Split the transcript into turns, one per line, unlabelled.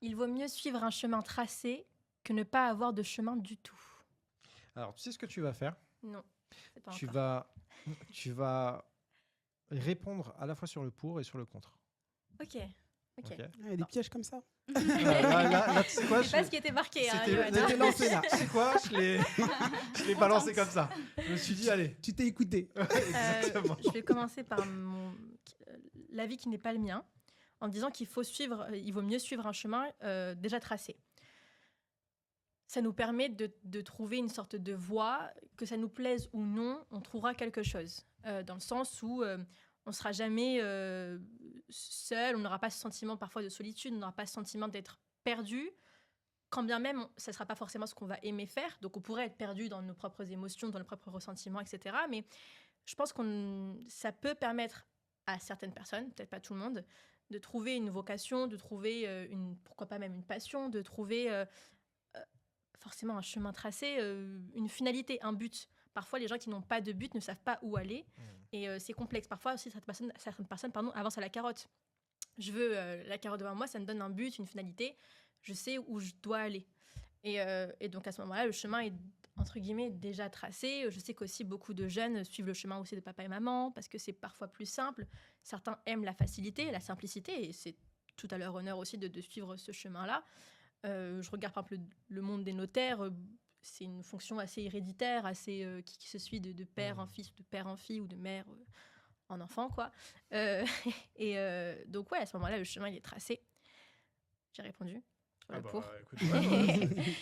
Il vaut mieux suivre un chemin tracé que ne pas avoir de chemin du tout.
Alors, tu sais ce que tu vas faire?
Non, c'est pas
Tu
encore.
vas répondre à la fois sur le pour et sur le contre.
Ok.
Ok.
Il y a des pièges comme ça.
Là, tu sais quoi?
C'est pas ce qui était marqué, hein,
C'était
Johanna.
lancé là. Tu sais quoi? Je l'ai balancé comme ça. Je me suis dit, allez.
Tu t'es écouté.
Exactement.
Je vais commencer par l'avis qui n'est pas le mien, en disant il vaut mieux suivre un chemin déjà tracé. Ça nous permet de trouver une sorte de voie, que ça nous plaise ou non, on trouvera quelque chose. Dans le sens où on ne sera jamais seul, on n'aura pas ce sentiment parfois de solitude, on n'aura pas ce sentiment d'être perdu, quand bien même ça ne sera pas forcément ce qu'on va aimer faire. Donc on pourrait être perdu dans nos propres émotions, dans nos propres ressentiments, etc. Mais je pense que ça peut permettre à certaines personnes, peut-être pas tout le monde, de trouver une vocation, de trouver pourquoi pas même une passion, de trouver forcément un chemin tracé, une finalité, un but. Parfois, les gens qui n'ont pas de but ne savent pas où aller. Et c'est complexe. Parfois aussi, certaines personnes avancent à la carotte. Je veux la carotte devant moi, ça me donne un but, une finalité. Je sais où je dois aller. Et donc, à ce moment-là, le chemin est, entre guillemets, déjà tracé. Je sais qu'aussi, beaucoup de jeunes suivent le chemin aussi de papa et maman parce que c'est parfois plus simple. Certains aiment la facilité, la simplicité. Et c'est tout à leur honneur aussi de suivre ce chemin-là. Je regarde par exemple le monde des notaires, c'est une fonction assez héréditaire, assez qui se suit de père en fils, de père en fille ou de mère en enfant, quoi. Donc ouais, à ce moment-là, le chemin il est tracé. J'ai répondu. Sur le pour.
Écoute, ouais.